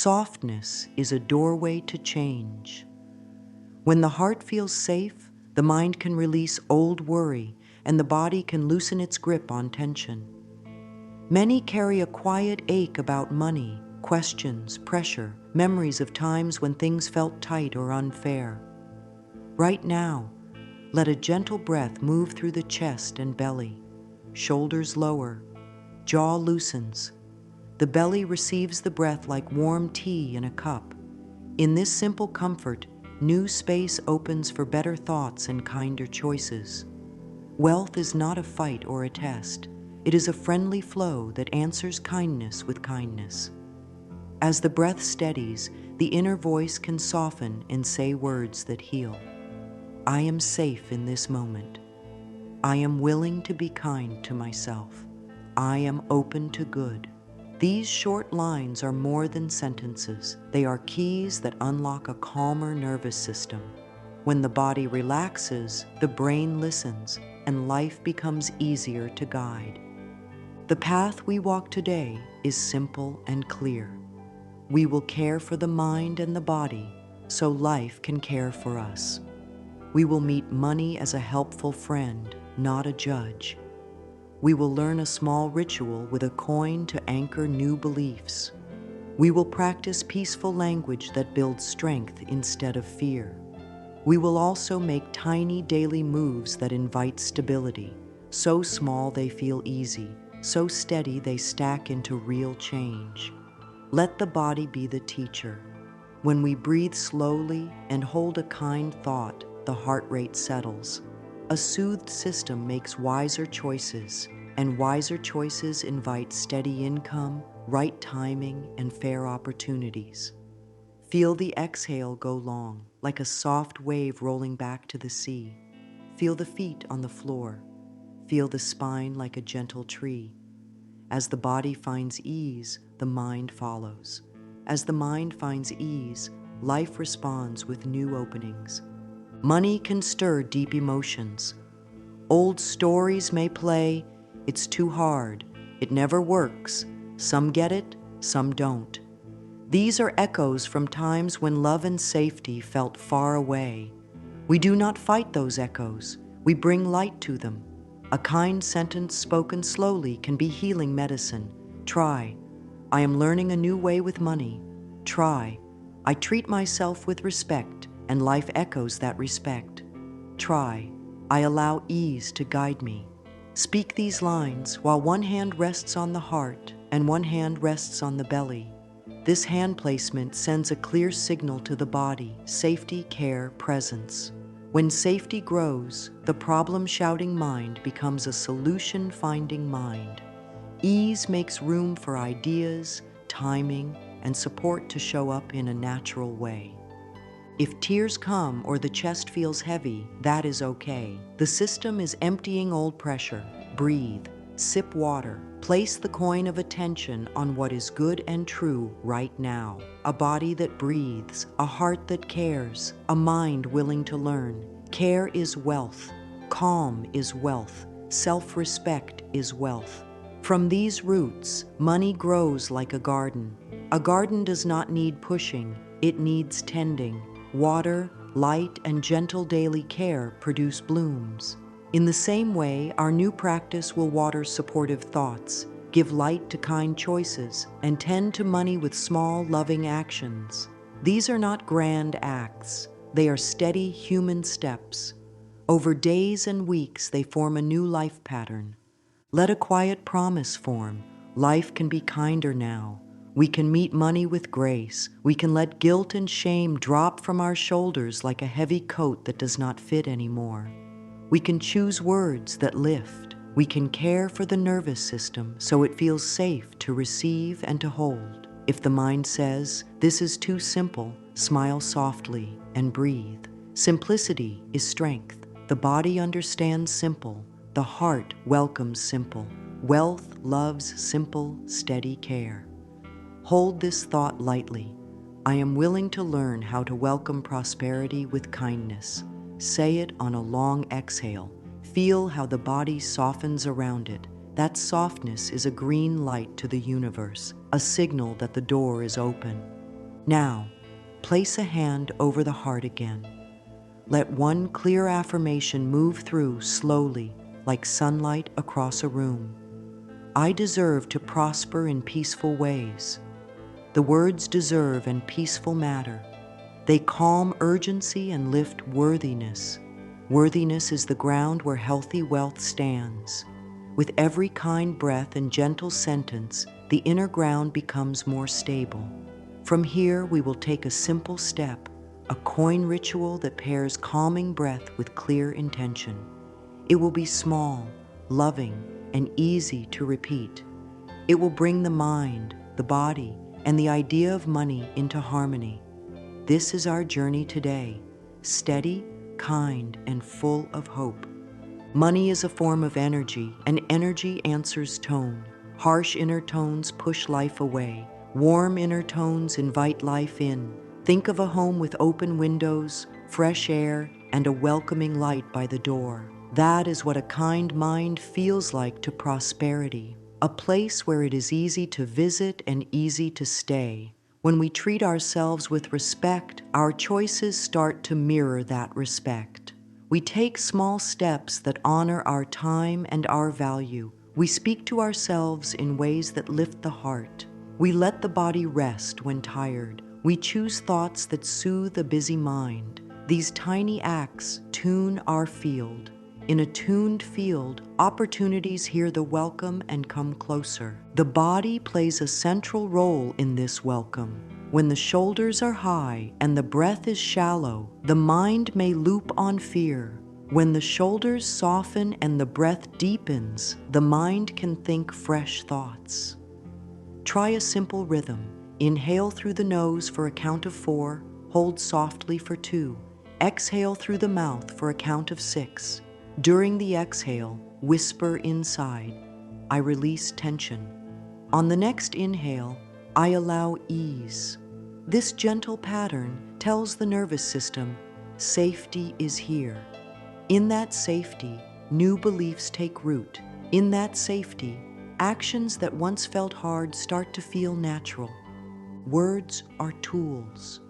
Softness is a doorway to change. When the heart feels safe, the mind can release old worry and the body can loosen its grip on tension. Many carry a quiet ache about money, questions, pressure, memories of times when things felt tight or unfair. Right now, let a gentle breath move through the chest and belly. Shoulders lower, jaw loosens. The belly receives the breath like warm tea in a cup. In this simple comfort, new space opens for better thoughts and kinder choices. Wealth is not a fight or a test. It is a friendly flow that answers kindness with kindness. As the breath steadies, the inner voice can soften and say words that heal. I am safe in this moment. I am willing to be kind to myself. I am open to good. These short lines are more than sentences. They are keys that unlock a calmer nervous system. When the body relaxes, the brain listens, and life becomes easier to guide. The path we walk today is simple and clear. We will care for the mind and the body, so life can care for us. We will meet money as a helpful friend, not a judge. We will learn a small ritual with a coin to anchor new beliefs. We will practice peaceful language that builds strength instead of fear. We will also make tiny daily moves that invite stability, so small they feel easy, so steady they stack into real change. Let the body be the teacher. When we breathe slowly and hold a kind thought, the heart rate settles. A soothed system makes wiser choices, and wiser choices invite steady income, right timing, and fair opportunities. Feel the exhale go long, like a soft wave rolling back to the sea. Feel the feet on the floor. Feel the spine like a gentle tree. As the body finds ease, the mind follows. As the mind finds ease, life responds with new openings. Money can stir deep emotions. Old stories may play, it's too hard, it never works. Some get it, some don't. These are echoes from times when love and safety felt far away. We do not fight those echoes, we bring light to them. A kind sentence spoken slowly can be healing medicine. Try. I am learning a new way with money. Try. I treat myself with respect, and life echoes that respect. Try. I allow ease to guide me. Speak these lines while one hand rests on the heart and one hand rests on the belly. This hand placement sends a clear signal to the body: safety, care, presence. When safety grows, the problem-shouting mind becomes a solution-finding mind. Ease makes room for ideas, timing, and support to show up in a natural way. If tears come or the chest feels heavy, that is okay. The system is emptying old pressure. Breathe, sip water, place the coin of attention on what is good and true right now. A body that breathes, a heart that cares, a mind willing to learn. Care is wealth, calm is wealth, self-respect is wealth. From these roots, money grows like a garden. A garden does not need pushing, it needs tending. Water, light, and gentle daily care produce blooms. In the same way, our new practice will water supportive thoughts, give light to kind choices, and tend to money with small, loving actions. These are not grand acts. They are steady human steps. Over days and weeks, they form a new life pattern. Let a quiet promise form. Life can be kinder now. We can meet money with grace. We can let guilt and shame drop from our shoulders like a heavy coat that does not fit anymore. We can choose words that lift. We can care for the nervous system so it feels safe to receive and to hold. If the mind says, "This is too simple," smile softly and breathe. Simplicity is strength. The body understands simple. The heart welcomes simple. Wealth loves simple, steady care. Hold this thought lightly. I am willing to learn how to welcome prosperity with kindness. Say it on a long exhale. Feel how the body softens around it. That softness is a green light to the universe, a signal that the door is open. Now, place a hand over the heart again. Let one clear affirmation move through slowly, like sunlight across a room. I deserve to prosper in peaceful ways. The words deserve and peaceful matter. They calm urgency and lift worthiness. Worthiness is the ground where healthy wealth stands. With every kind breath and gentle sentence, the inner ground becomes more stable. From here, we will take a simple step, a coin ritual that pairs calming breath with clear intention. It will be small, loving, and easy to repeat. It will bring the mind, the body, and the idea of money into harmony. This is our journey today, steady, kind, and full of hope. Money is a form of energy, and energy answers tone. Harsh inner tones push life away. Warm inner tones invite life in. Think of a home with open windows, fresh air, and a welcoming light by the door. That is what a kind mind feels like to prosperity. A place where it is easy to visit and easy to stay. When we treat ourselves with respect, our choices start to mirror that respect. We take small steps that honor our time and our value. We speak to ourselves in ways that lift the heart. We let the body rest when tired. We choose thoughts that soothe a busy mind. These tiny acts tune our field. In a tuned field, opportunities hear the welcome and come closer. The body plays a central role in this welcome. When the shoulders are high and the breath is shallow, the mind may loop on fear. When the shoulders soften and the breath deepens, the mind can think fresh thoughts. Try a simple rhythm. Inhale through the nose for a count of 4, hold softly for 2. Exhale through the mouth for a count of 6. During the exhale, whisper inside, I release tension. On the next inhale, I allow ease. This gentle pattern tells the nervous system, safety is here. In that safety, new beliefs take root. In that safety, actions that once felt hard start to feel natural. Words are tools.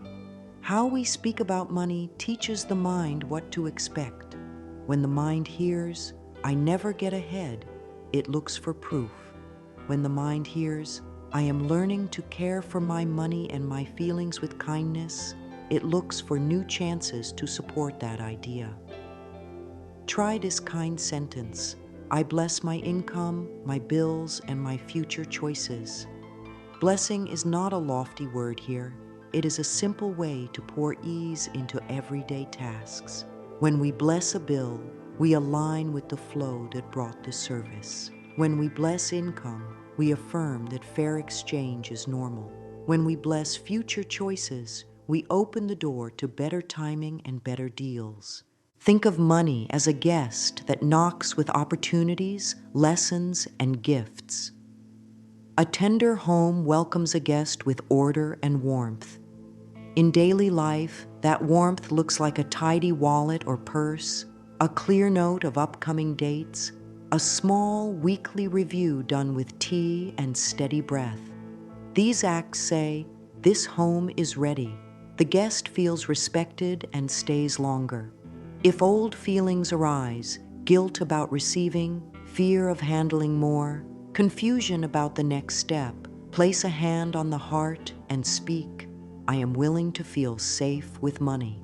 How we speak about money teaches the mind what to expect. When the mind hears, I never get ahead, it looks for proof. When the mind hears, I am learning to care for my money and my feelings with kindness, it looks for new chances to support that idea. Try this kind sentence. I bless my income, my bills, and my future choices. Blessing is not a lofty word here. It is a simple way to pour ease into everyday tasks. When we bless a bill, we align with the flow that brought the service. When we bless income, we affirm that fair exchange is normal. When we bless future choices, we open the door to better timing and better deals. Think of money as a guest that knocks with opportunities, lessons, and gifts. A tender home welcomes a guest with order and warmth. In daily life, that warmth looks like a tidy wallet or purse, a clear note of upcoming dates, a small weekly review done with tea and steady breath. These acts say, this home is ready. The guest feels respected and stays longer. If old feelings arise, guilt about receiving, fear of handling more, confusion about the next step, place a hand on the heart and speak, I am willing to feel safe with money.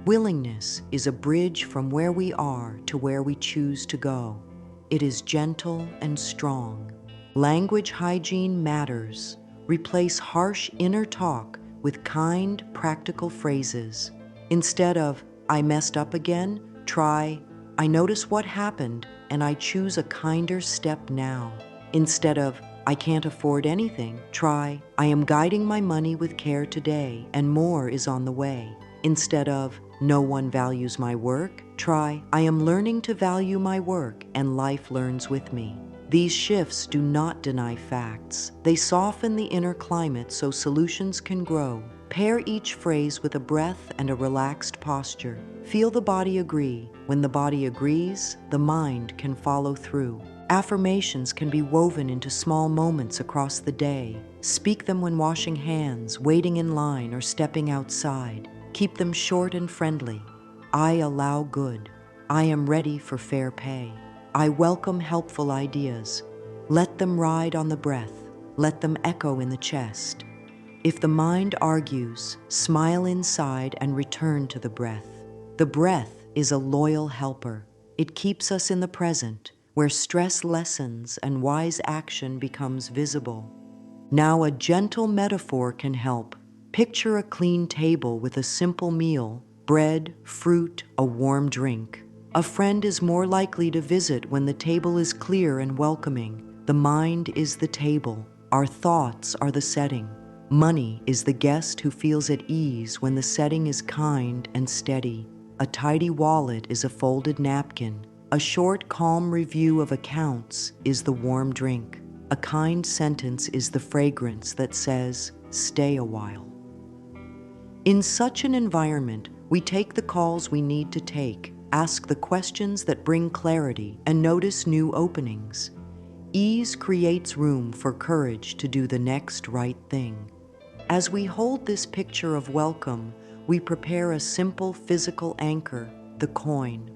Willingness is a bridge from where we are to where we choose to go. It is gentle and strong. Language hygiene matters. Replace harsh inner talk with kind, practical phrases. Instead of, I messed up again, try, I notice what happened and I choose a kinder step now. Instead of, I can't afford anything, try, I am guiding my money with care today and more is on the way. Instead of, no one values my work, try, I am learning to value my work and life learns with me. These shifts do not deny facts. They soften the inner climate so solutions can grow. Pair each phrase with a breath and a relaxed posture. Feel the body agree. When the body agrees, the mind can follow through. Affirmations can be woven into small moments across the day. Speak them when washing hands, waiting in line, or stepping outside. Keep them short and friendly. I allow good. I am ready for fair pay. I welcome helpful ideas. Let them ride on the breath. Let them echo in the chest. If the mind argues, smile inside and return to the breath. The breath is a loyal helper. It keeps us in the present, where stress lessens and wise action becomes visible. Now a gentle metaphor can help. Picture a clean table with a simple meal, bread, fruit, a warm drink. A friend is more likely to visit when the table is clear and welcoming. The mind is the table. Our thoughts are the setting. Money is the guest who feels at ease when the setting is kind and steady. A tidy wallet is a folded napkin. A short, calm review of accounts is the warm drink. A kind sentence is the fragrance that says, "Stay a while." In such an environment, we take the calls we need to take, ask the questions that bring clarity, and notice new openings. Ease creates room for courage to do the next right thing. As we hold this picture of welcome, we prepare a simple physical anchor, the coin.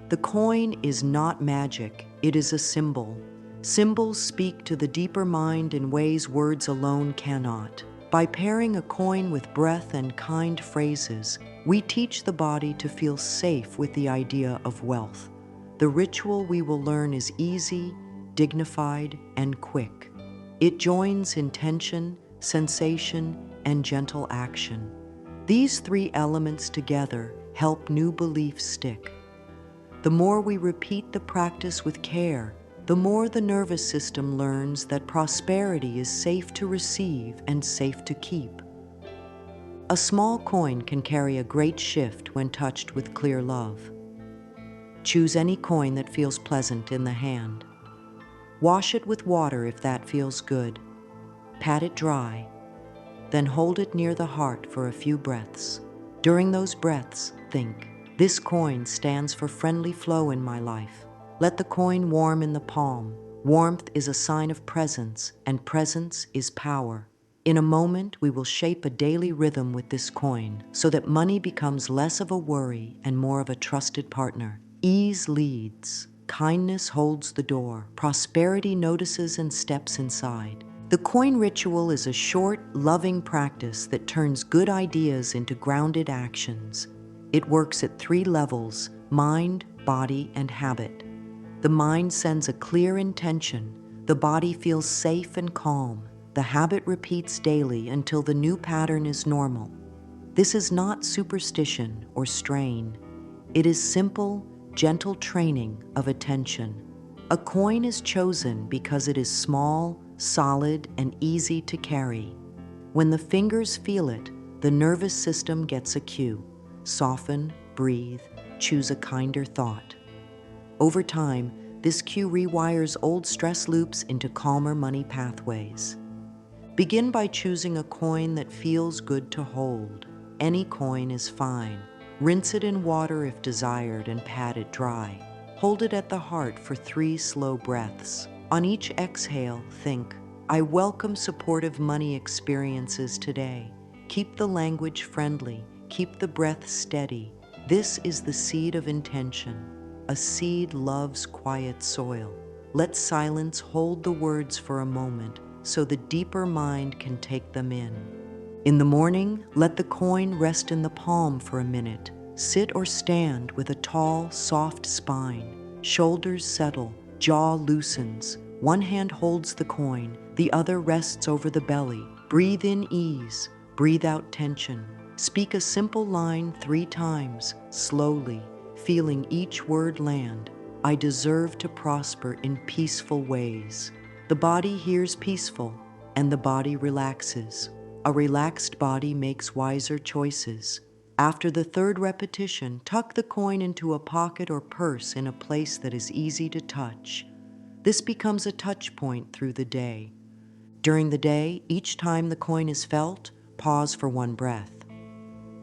The coin is not magic, it is a symbol. Symbols speak to the deeper mind in ways words alone cannot. By pairing a coin with breath and kind phrases, we teach the body to feel safe with the idea of wealth. The ritual we will learn is easy, dignified, and quick. It joins intention, sensation, and gentle action. These three elements together help new beliefs stick. The more we repeat the practice with care, the more the nervous system learns that prosperity is safe to receive and safe to keep. A small coin can carry a great shift when touched with clear love. Choose any coin that feels pleasant in the hand. Wash it with water if that feels good. Pat it dry. Then hold it near the heart for a few breaths. During those breaths, think, "This coin stands for friendly flow in my life." Let the coin warm in the palm. Warmth is a sign of presence, and presence is power. In a moment, we will shape a daily rhythm with this coin so that money becomes less of a worry and more of a trusted partner. Ease leads. Kindness holds the door. Prosperity notices and steps inside. The coin ritual is a short, loving practice that turns good ideas into grounded actions. It works at 3 levels: mind, body, and habit. The mind sends a clear intention. The body feels safe and calm. The habit repeats daily until the new pattern is normal. This is not superstition or strain. It is simple, gentle training of attention. A coin is chosen because it is small, solid, and easy to carry. When the fingers feel it, the nervous system gets a cue. Soften, breathe, choose a kinder thought. Over time, this cue rewires old stress loops into calmer money pathways. Begin by choosing a coin that feels good to hold. Any coin is fine. Rinse it in water if desired and pat it dry. Hold it at the heart for 3 slow breaths. On each exhale, think, "I welcome supportive money experiences today." Keep the language friendly. Keep the breath steady. This is the seed of intention. A seed loves quiet soil. Let silence hold the words for a moment so the deeper mind can take them in. In the morning, let the coin rest in the palm for a minute. Sit or stand with a tall, soft spine. Shoulders settle, jaw loosens. One hand holds the coin, the other rests over the belly. Breathe in ease, breathe out tension. Speak a simple line 3 times, slowly, feeling each word land. I deserve to prosper in peaceful ways. The body hears peaceful, and the body relaxes. A relaxed body makes wiser choices. After the 3rd repetition, tuck the coin into a pocket or purse in a place that is easy to touch. This becomes a touch point through the day. During the day, each time the coin is felt, pause for 1 breath.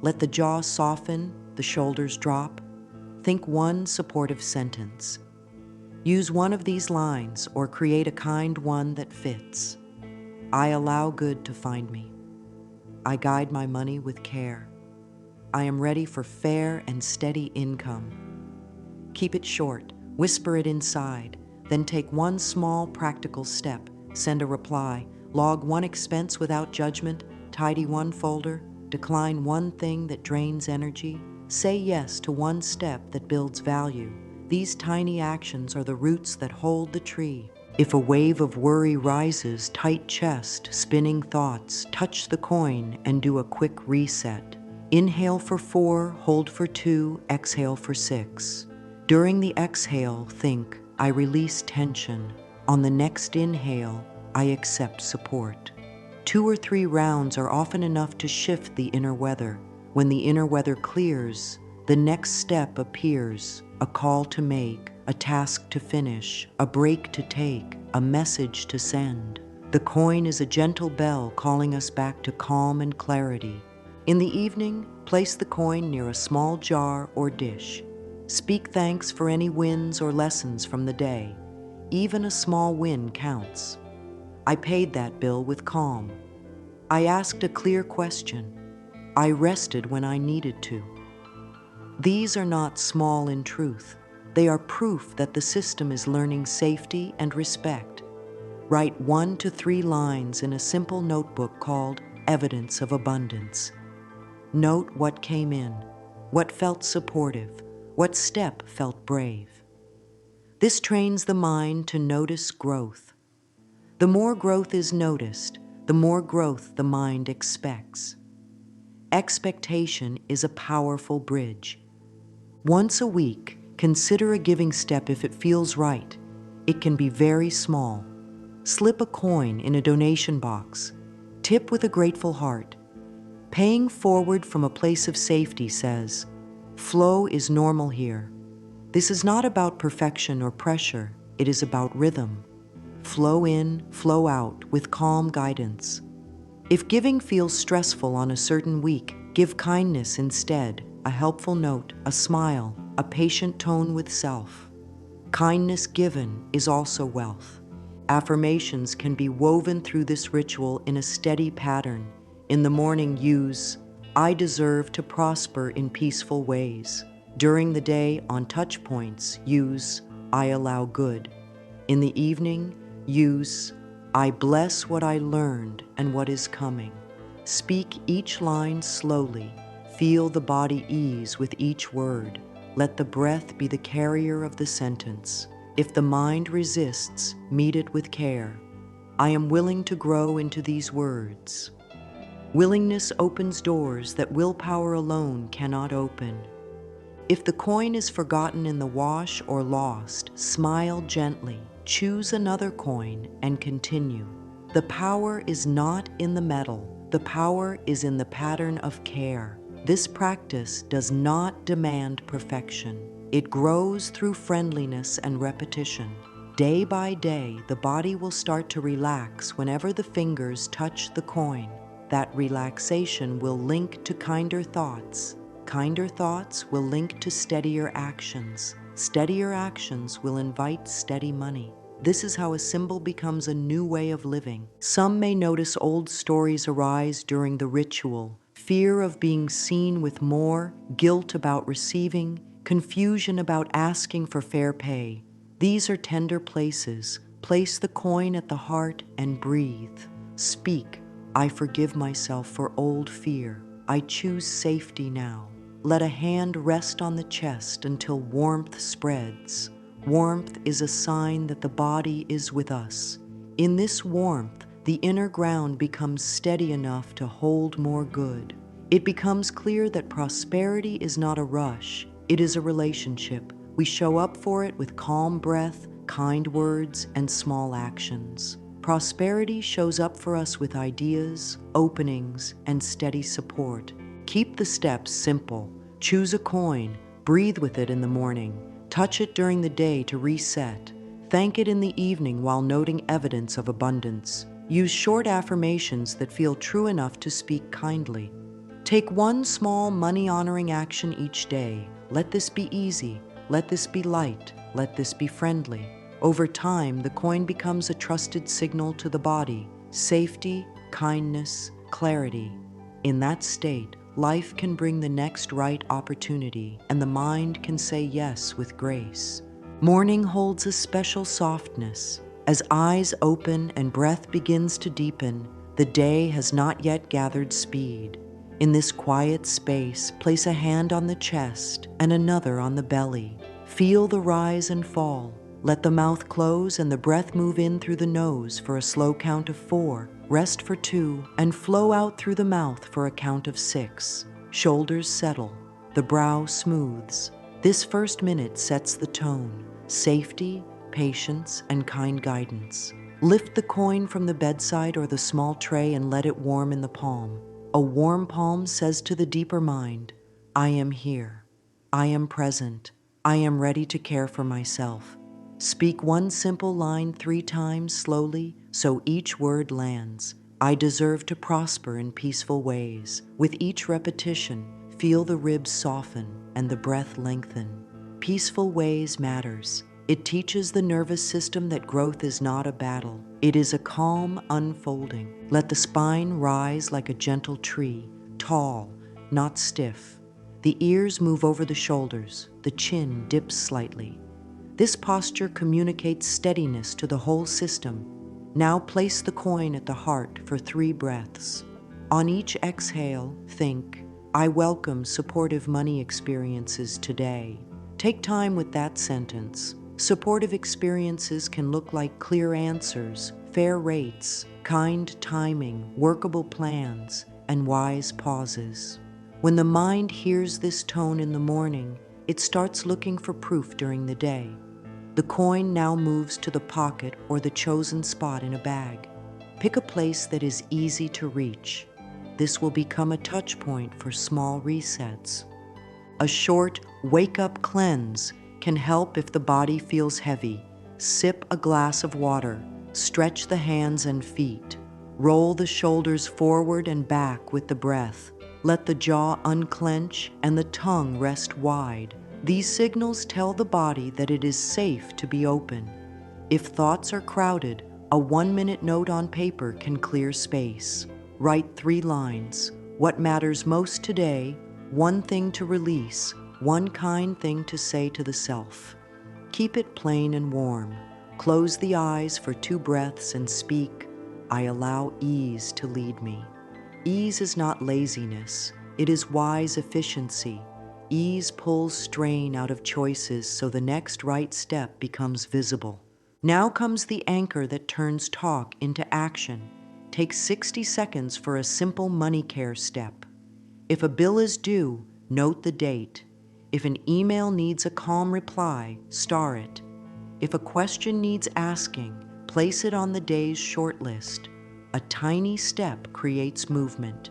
Let the jaw soften, the shoulders drop. Think 1 supportive sentence. Use one of these lines or create a kind one that fits. I allow good to find me. I guide my money with care. I am ready for fair and steady income. Keep it short, whisper it inside, then take one small practical step. Send a reply, log one expense without judgment, tidy one folder, decline one thing that drains energy, say yes to one step that builds value. These tiny actions are the roots that hold the tree. If a wave of worry rises, tight chest, spinning thoughts, touch the coin and do a quick reset. Inhale for 4, hold for 2, exhale for 6. During the exhale, think, I release tension. On the next inhale, I accept support. 2 or 3 rounds are often enough to shift the inner weather. When the inner weather clears, the next step appears, a call to make, a task to finish, a break to take, a message to send. The coin is a gentle bell calling us back to calm and clarity. In the evening, place the coin near a small jar or dish. Speak thanks for any wins or lessons from the day. Even a small win counts. I paid that bill with calm. I asked a clear question. I rested when I needed to. These are not small in truth. They are proof that the system is learning safety and respect. Write 1 to 3 lines in a simple notebook called Evidence of Abundance. Note what came in, what felt supportive, what step felt brave. This trains the mind to notice growth. The more growth is noticed, the more growth the mind expects. Expectation is a powerful bridge. Once a week, consider a giving step if it feels right. It can be very small. Slip a coin in a donation box. Tip with a grateful heart. Paying forward from a place of safety says, flow is normal here. This is not about perfection or pressure. It is about rhythm. Flow in, flow out with calm guidance. If giving feels stressful on a certain week, give kindness instead, a helpful note, a smile, a patient tone with self. Kindness given is also wealth. Affirmations can be woven through this ritual in a steady pattern. In the morning, use, I deserve to prosper in peaceful ways. During the day, on touch points, use, I allow good. In the evening, use, I bless what I learned and what is coming. Speak each line slowly. Feel the body ease with each word. Let the breath be the carrier of the sentence. If the mind resists, meet it with care. I am willing to grow into these words. Willingness opens doors that willpower alone cannot open. If the coin is forgotten in the wash or lost, smile gently, choose another coin, and continue. The power is not in the metal. The power is in the pattern of care. This practice does not demand perfection. It grows through friendliness and repetition. Day by day, the body will start to relax whenever the fingers touch the coin. That relaxation will link to kinder thoughts. Kinder thoughts will link to steadier actions. Steadier actions will invite steady money. This is how a symbol becomes a new way of living. Some may notice old stories arise during the ritual. Fear of being seen with more, guilt about receiving, confusion about asking for fair pay. These are tender places. Place the coin at the heart and breathe. Speak. I forgive myself for old fear. I choose safety now. Let a hand rest on the chest until warmth spreads. Warmth is a sign that the body is with us. In this warmth, the inner ground becomes steady enough to hold more good. It becomes clear that prosperity is not a rush. It is a relationship. We show up for it with calm breath, kind words, and small actions. Prosperity shows up for us with ideas, openings, and steady support. Keep the steps simple. Choose a coin, breathe with it in the morning, touch it during the day to reset, thank it in the evening while noting evidence of abundance. Use short affirmations that feel true enough to speak kindly. Take one small money-honoring action each day. Let this be easy. Let this be light. Let this be friendly. Over time, the coin becomes a trusted signal to the body: safety, kindness, clarity. In that state, life can bring the next right opportunity, and the mind can say yes with grace. Morning holds a special softness. As eyes open and breath begins to deepen, the day has not yet gathered speed. In this quiet space, place a hand on the chest and another on the belly. Feel the rise and fall. Let the mouth close and the breath move in through the nose for a slow count of 4, rest for 2, and flow out through the mouth for a count of 6. Shoulders settle, the brow smooths. This first minute sets the tone: safety, patience, and kind guidance. Lift the coin from the bedside or the small tray and let it warm in the palm. A warm palm says to the deeper mind, I am here. I am present. I am ready to care for myself. Speak one simple line 3 times slowly so each word lands. I deserve to prosper in peaceful ways. With each repetition, feel the ribs soften and the breath lengthen. Peaceful ways matters. It teaches the nervous system that growth is not a battle. It is a calm unfolding. Let the spine rise like a gentle tree, tall, not stiff. The ears move over the shoulders. The chin dips slightly. This posture communicates steadiness to the whole system. Now place the coin at the heart for 3 breaths. On each exhale, think, I welcome supportive money experiences today. Take time with that sentence. Supportive experiences can look like clear answers, fair rates, kind timing, workable plans, and wise pauses. When the mind hears this tone in the morning, it starts looking for proof during the day. The coin now moves to the pocket or the chosen spot in a bag. Pick a place that is easy to reach. This will become a touch point for small resets. A short wake-up cleanse can help if the body feels heavy. Sip a glass of water. Stretch the hands and feet. Roll the shoulders forward and back with the breath. Let the jaw unclench and the tongue rest wide. These signals tell the body that it is safe to be open. If thoughts are crowded, a 1-minute note on paper can clear space. Write 3 lines. What matters most today? One thing to release. One kind thing to say to the self. Keep it plain and warm. Close the eyes for 2 breaths and speak, I allow ease to lead me. Ease is not laziness. It is wise efficiency. Ease pulls strain out of choices so the next right step becomes visible. Now comes the anchor that turns talk into action. Take 60 seconds for a simple money care step. If a bill is due, note the date. If an email needs a calm reply, star it. If a question needs asking, place it on the day's short list. A tiny step creates movement.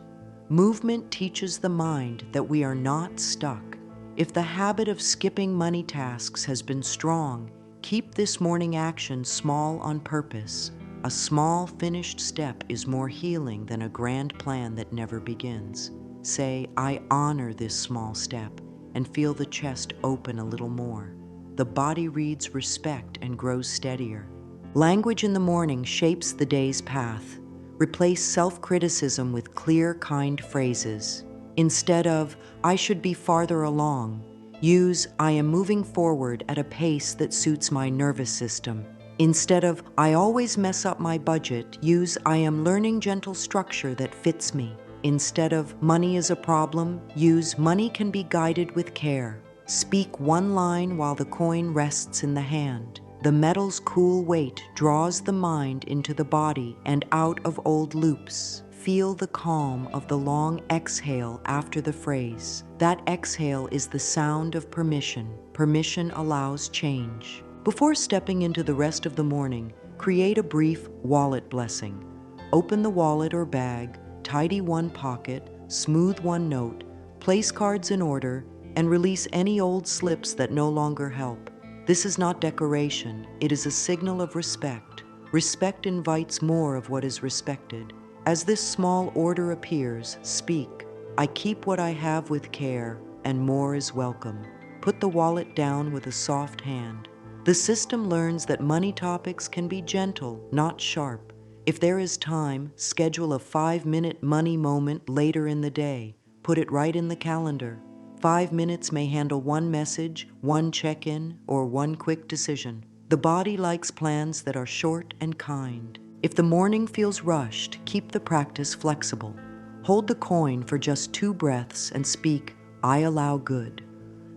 Movement teaches the mind that we are not stuck. If the habit of skipping money tasks has been strong, keep this morning action small on purpose. A small finished step is more healing than a grand plan that never begins. Say, I honor this small step, and feel the chest open a little more. The body reads respect and grows steadier. Language in the morning shapes the day's path. Replace self-criticism with clear, kind phrases. Instead of, I should be farther along, use, I am moving forward at a pace that suits my nervous system. Instead of, I always mess up my budget, use, I am learning gentle structure that fits me. Instead of, money is a problem, use, money can be guided with care. Speak 1 line while the coin rests in the hand. The metal's cool weight draws the mind into the body and out of old loops. Feel the calm of the long exhale after the phrase. That exhale is the sound of permission. Permission allows change. Before stepping into the rest of the morning, create a brief wallet blessing. Open the wallet or bag, tidy 1 pocket, smooth 1 note, place cards in order, and release any old slips that no longer help. This is not decoration, it is a signal of respect. Respect invites more of what is respected. As this small order appears, speak, I keep what I have with care, and more is welcome. Put the wallet down with a soft hand. The system learns that money topics can be gentle, not sharp. If there is time, schedule a 5-minute money moment later in the day. Put it right in the calendar. 5 minutes may handle one message, one check-in, or one quick decision. The body likes plans that are short and kind. If the morning feels rushed, keep the practice flexible. Hold the coin for just 2 breaths and speak, "I allow good."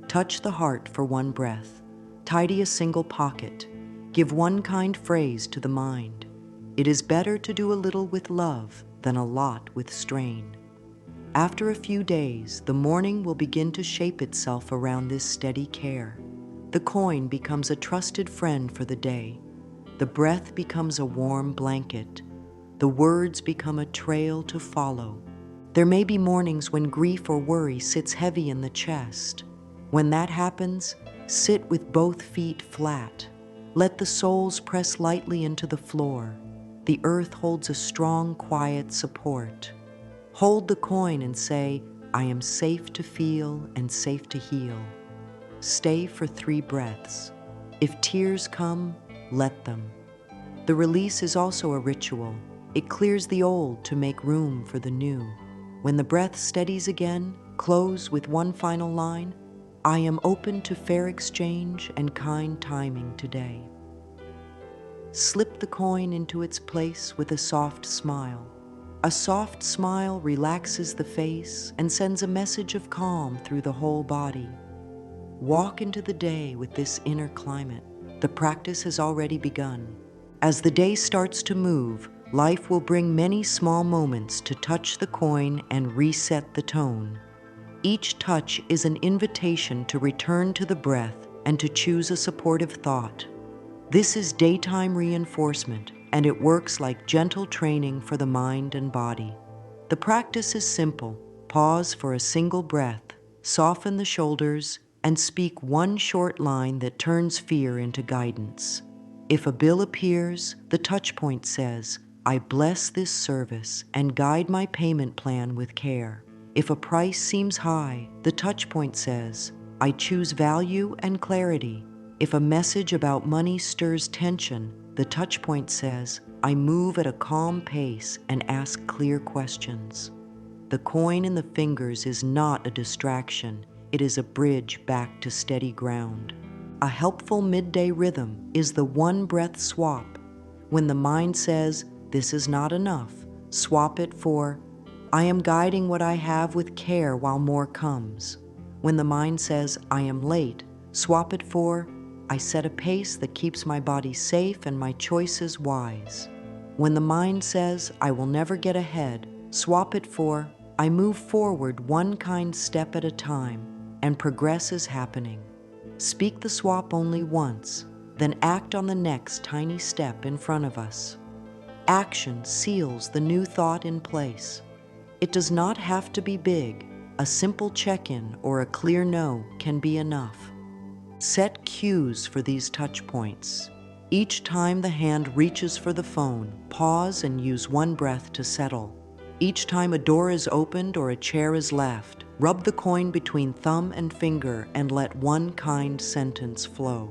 Touch the heart for 1 breath. Tidy a single pocket. Give 1 kind phrase to the mind. It is better to do a little with love than a lot with strain. After a few days, the morning will begin to shape itself around this steady care. The coin becomes a trusted friend for the day. The breath becomes a warm blanket. The words become a trail to follow. There may be mornings when grief or worry sits heavy in the chest. When that happens, sit with both feet flat. Let the soles press lightly into the floor. The earth holds a strong, quiet support. Hold the coin and say, "I am safe to feel and safe to heal." Stay for 3 breaths. If tears come, let them. The release is also a ritual. It clears the old to make room for the new. When the breath steadies again, close with 1 final line, "I am open to fair exchange and kind timing today." Slip the coin into its place with a soft smile. A soft smile relaxes the face and sends a message of calm through the whole body. Walk into the day with this inner climate. The practice has already begun. As the day starts to move, life will bring many small moments to touch the coin and reset the tone. Each touch is an invitation to return to the breath and to choose a supportive thought. This is daytime reinforcement, and it works like gentle training for the mind and body. The practice is simple. Pause for a single breath, soften the shoulders, and speak 1 short line that turns fear into guidance. If a bill appears, the touch point says, "I bless this service and guide my payment plan with care." If a price seems high, the touch point says, "I choose value and clarity." If a message about money stirs tension, the touch point says, "I move at a calm pace and ask clear questions." The coin in the fingers is not a distraction. It is a bridge back to steady ground. A helpful midday rhythm is the 1 breath swap. When the mind says, "This is not enough," swap it for, "I am guiding what I have with care while more comes." When the mind says, "I am late," swap it for, "I set a pace that keeps my body safe and my choices wise." When the mind says, "I will never get ahead," swap it for, "I move forward 1 kind step at a time, and progress is happening." Speak the swap only once, then act on the next tiny step in front of us. Action seals the new thought in place. It does not have to be big. A simple check-in or a clear no can be enough. Set cues for these touch points. Each time the hand reaches for the phone, pause and use 1 breath to settle. Each time a door is opened or a chair is left, rub the coin between thumb and finger and let 1 kind sentence flow.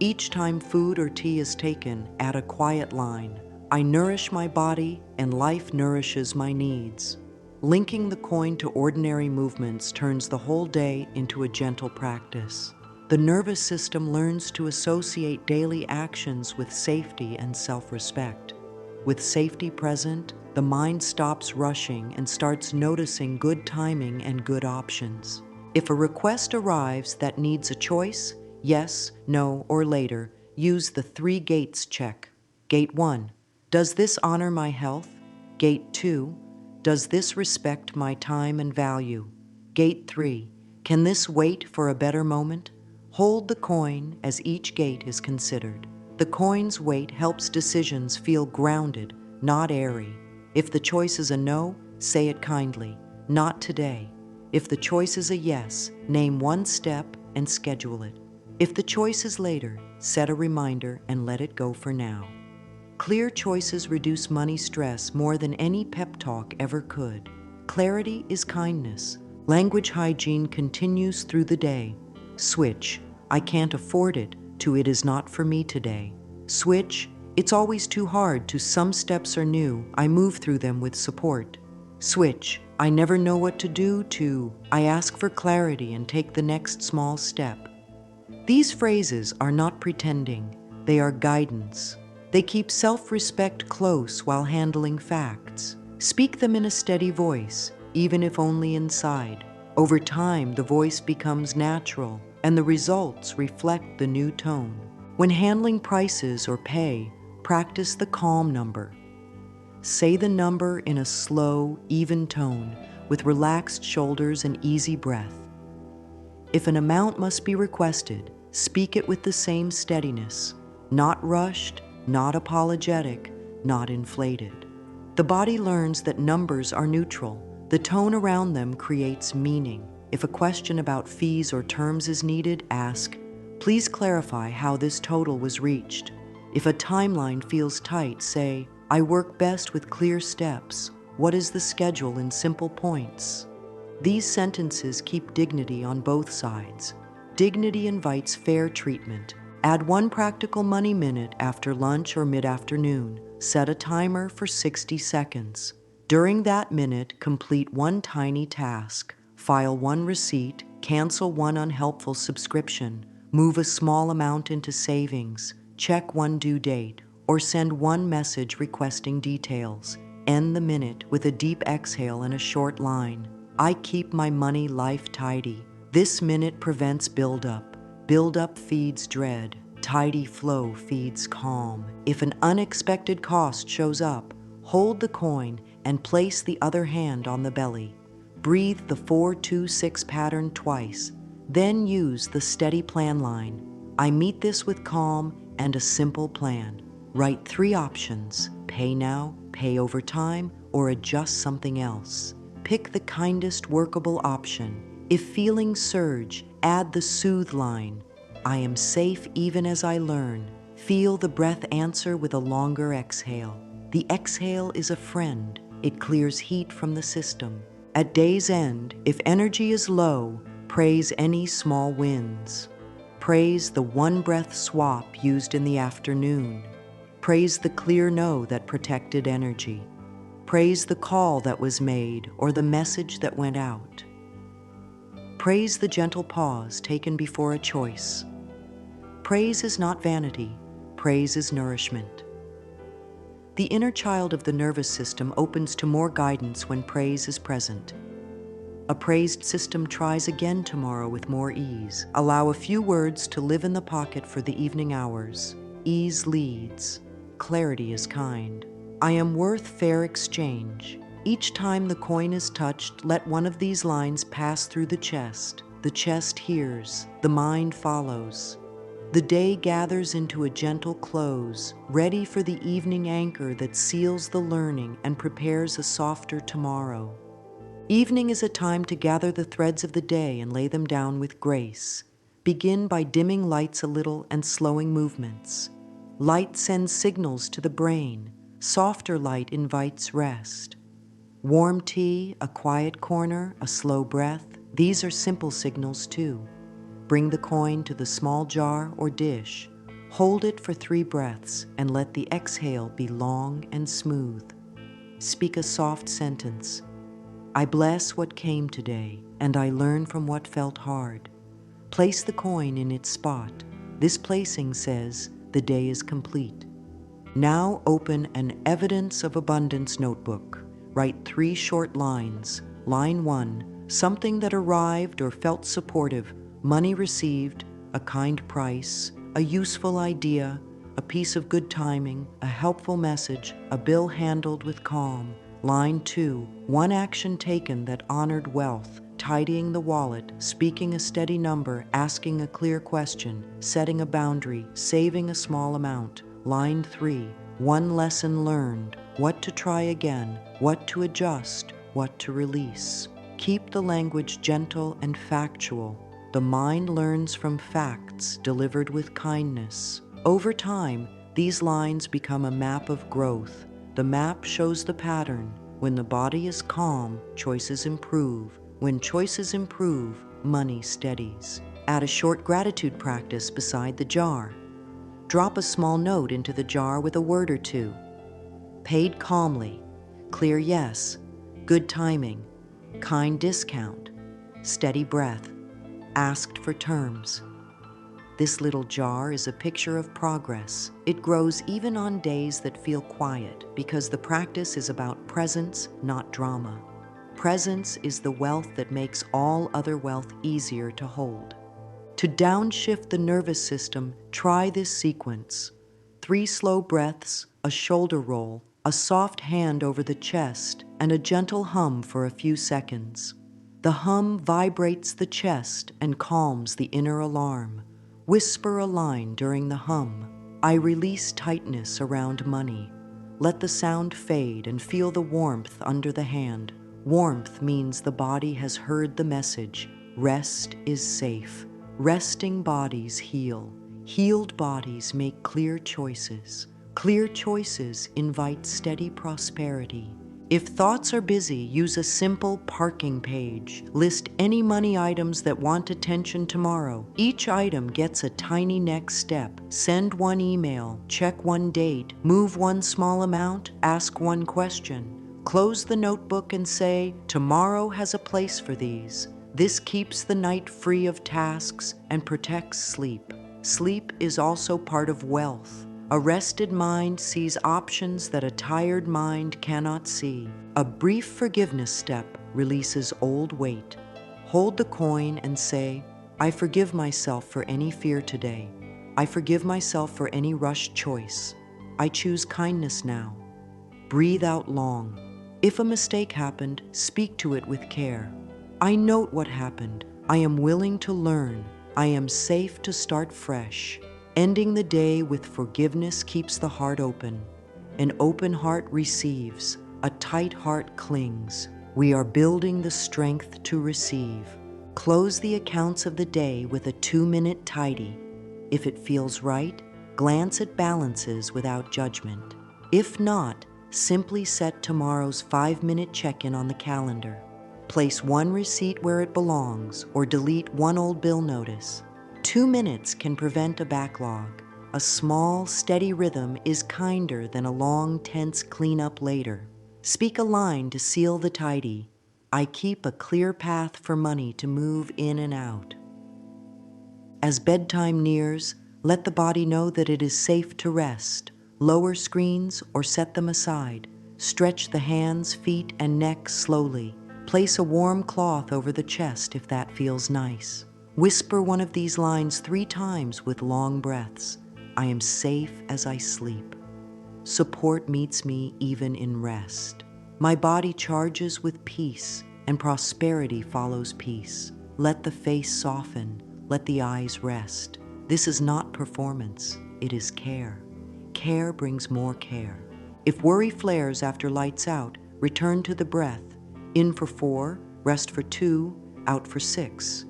Each time food or tea is taken, add a quiet line, "I nourish my body and life nourishes my needs." Linking the coin to ordinary movements turns the whole day into a gentle practice. The nervous system learns to associate daily actions with safety and self-respect. With safety present, the mind stops rushing and starts noticing good timing and good options. If a request arrives that needs a choice, yes, no, or later, use the 3 gates check. Gate 1, does this honor my health? Gate 2, does this respect my time and value? Gate 3, can this wait for a better moment? Hold the coin as each gate is considered. The coin's weight helps decisions feel grounded, not airy. If the choice is a no, say it kindly, "Not today." If the choice is a yes, name 1 step and schedule it. If the choice is later, set a reminder and let it go for now. Clear choices reduce money stress more than any pep talk ever could. Clarity is kindness. Language hygiene continues through the day. Switch, "I can't afford it," to it is not for me today. Switch, it's always too hard, to some steps are new, I move through them with support. Switch, I never know what to do, to I ask for clarity and take the next small step. These phrases are not pretending, they are guidance. They keep self-respect close while handling facts. Speak them in a steady voice, even if only inside. Over time, the voice becomes natural, and the results reflect the new tone. When handling prices or pay, practice the calm number. Say the number in a slow, even tone, with relaxed shoulders and easy breath. If an amount must be requested, speak it with the same steadiness, not rushed, not apologetic, not inflated. The body learns that numbers are neutral. The tone around them creates meaning. If a question about fees or terms is needed, ask, "Please clarify how this total was reached." If a timeline feels tight, say, "I work best with clear steps. What is the schedule in simple points?" These sentences keep dignity on both sides. Dignity invites fair treatment. Add one practical money minute after lunch or mid-afternoon. Set a timer for 60 seconds. During that minute, complete one tiny task. File one receipt, cancel one unhelpful subscription, move a small amount into savings, check one due date, or send one message requesting details. End the minute with a deep exhale and a short line. I keep my money life tidy. This minute prevents buildup. Buildup feeds dread. Tidy flow feeds calm. If an unexpected cost shows up, hold the coin and place the other hand on the belly. Breathe the 4-2-6 pattern twice. Then use the steady plan line. I meet this with calm and a simple plan. Write 3 options: pay now, pay over time, or adjust something else. Pick the kindest workable option. If feelings surge, add the soothe line. I am safe even as I learn. Feel the breath answer with a longer exhale. The exhale is a friend. It clears heat from the system. At day's end, if energy is low, praise any small wins. Praise the one breath swap used in the afternoon. Praise the clear no that protected energy. Praise the call that was made or the message that went out. Praise the gentle pause taken before a choice. Praise is not vanity. Praise is nourishment. The inner child of the nervous system opens to more guidance when praise is present. A praised system tries again tomorrow with more ease. Allow a few words to live in the pocket for the evening hours. Ease leads. Clarity is kind. I am worth fair exchange. Each time the coin is touched, let one of these lines pass through the chest. The chest hears. The mind follows. The day gathers into a gentle close, ready for the evening anchor that seals the learning and prepares a softer tomorrow. Evening is a time to gather the threads of the day and lay them down with grace. Begin by dimming lights a little and slowing movements. Light sends signals to the brain. Softer light invites rest. Warm tea, a quiet corner, a slow breath, these are simple signals too. Bring the coin to the small jar or dish. Hold it for 3 breaths and let the exhale be long and smooth. Speak a soft sentence. I bless what came today, and I learn from what felt hard. Place the coin in its spot. This placing says the day is complete. Now open an evidence of abundance notebook. Write 3 short lines. Line 1, something that arrived or felt supportive. Money received, a kind price, a useful idea, a piece of good timing, a helpful message, a bill handled with calm. Line 2, one action taken that honored wealth, tidying the wallet, speaking a steady number, asking a clear question, setting a boundary, saving a small amount. Line 3, one lesson learned, what to try again, what to adjust, what to release. Keep the language gentle and factual. The mind learns from facts delivered with kindness. Over time, these lines become a map of growth. The map shows the pattern. When the body is calm, choices improve. When choices improve, money steadies. Add a short gratitude practice beside the jar. Drop a small note into the jar with a word or two. Paid calmly, clear yes, good timing, kind discount, steady breath, asked for terms. This little jar is a picture of progress. It grows even on days that feel quiet because the practice is about presence, not drama. Presence is the wealth that makes all other wealth easier to hold. To downshift the nervous system, try this sequence. 3 slow breaths, a shoulder roll, a soft hand over the chest, and a gentle hum for a few seconds. The hum vibrates the chest and calms the inner alarm. Whisper a line during the hum. I release tightness around money. Let the sound fade and feel the warmth under the hand. Warmth means the body has heard the message. Rest is safe. Resting bodies heal. Healed bodies make clear choices. Clear choices invite steady prosperity. If thoughts are busy, use a simple parking page. List any money items that want attention tomorrow. Each item gets a tiny next step. Send one email, check one date, move one small amount, ask one question. Close the notebook and say, tomorrow has a place for these. This keeps the night free of tasks and protects sleep. Sleep is also part of wealth. A rested mind sees options that a tired mind cannot see. A brief forgiveness step releases old weight. Hold the coin and say, I forgive myself for any fear today. I forgive myself for any rushed choice. I choose kindness now. Breathe out long. If a mistake happened, speak to it with care. I note what happened. I am willing to learn. I am safe to start fresh. Ending the day with forgiveness keeps the heart open. An open heart receives. A tight heart clings. We are building the strength to receive. Close the accounts of the day with a 2-minute tidy. If it feels right, glance at balances without judgment. If not, simply set tomorrow's 5-minute check-in on the calendar. Place one receipt where it belongs or delete one old bill notice. 2 minutes can prevent a backlog. A small, steady rhythm is kinder than a long, tense cleanup later. Speak a line to seal the tidy. I keep a clear path for money to move in and out. As bedtime nears, let the body know that it is safe to rest. Lower screens or set them aside. Stretch the hands, feet, and neck slowly. Place a warm cloth over the chest if that feels nice. Whisper one of these lines 3 times with long breaths. I am safe as I sleep. Support meets me even in rest. My body charges with peace, and prosperity follows peace. Let the face soften. Let the eyes rest. This is not performance. It is care. Care brings more care. If worry flares after lights out, return to the breath. In for 4, rest for 2, out for 6.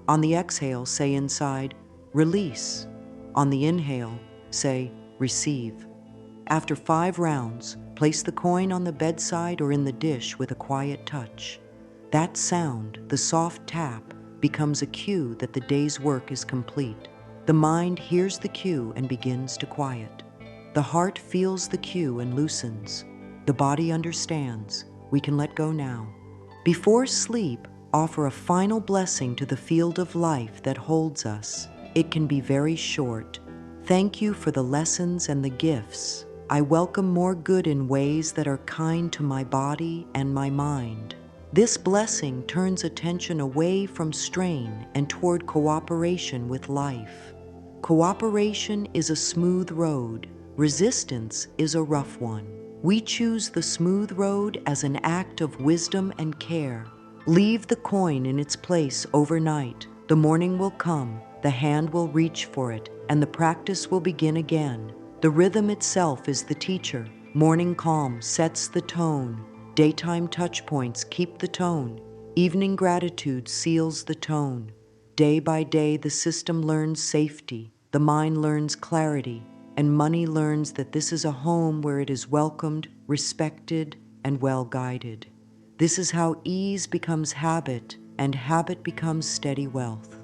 On the exhale, say inside, release. On the inhale, say, receive. After 5 rounds, place the coin on the bedside or in the dish with a quiet touch. That sound, the soft tap, becomes a cue that the day's work is complete. The mind hears the cue and begins to quiet. The heart feels the cue and loosens. The body understands. We can let go now. Before sleep, offer a final blessing to the field of life that holds us. It can be very short. Thank you for the lessons and the gifts. I welcome more good in ways that are kind to my body and my mind. This blessing turns attention away from strain and toward cooperation with life. Cooperation is a smooth road. Resistance is a rough one. We choose the smooth road as an act of wisdom and care. Leave the coin in its place overnight. The morning will come, the hand will reach for it, and the practice will begin again. The rhythm itself is the teacher. Morning calm sets the tone. Daytime touch points keep the tone. Evening gratitude seals the tone. Day by day, the system learns safety. The mind learns clarity. And money learns that this is a home where it is welcomed, respected, and well-guided. This is how ease becomes habit, and habit becomes steady wealth.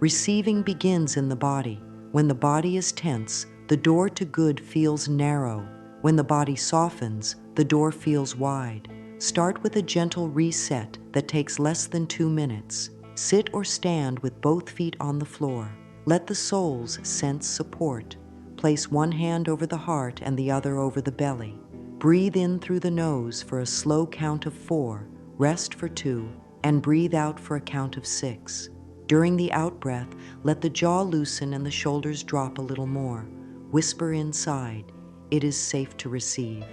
Receiving begins in the body. When the body is tense, the door to good feels narrow. When the body softens, the door feels wide. Start with a gentle reset that takes less than 2 minutes. Sit or stand with both feet on the floor. Let the soles sense support. Place one hand over the heart and the other over the belly. Breathe in through the nose for a slow count of 4, rest for 2, and breathe out for a count of 6. During the out-breath, let the jaw loosen and the shoulders drop a little more. Whisper inside, "It is safe to receive."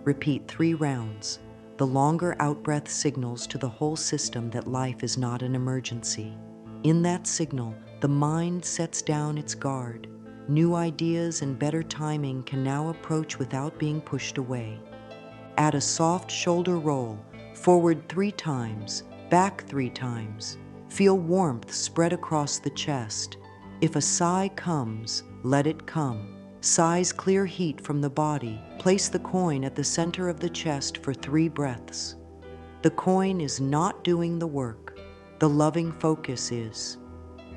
Repeat 3 rounds. The longer out-breath signals to the whole system that life is not an emergency. In that signal, the mind sets down its guard. New ideas and better timing can now approach without being pushed away. Add a soft shoulder roll, forward 3 times, back 3 times. Feel warmth spread across the chest. If a sigh comes, let it come. Sighs clear heat from the body. Place the coin at the center of the chest for 3 breaths. The coin is not doing the work. The loving focus is.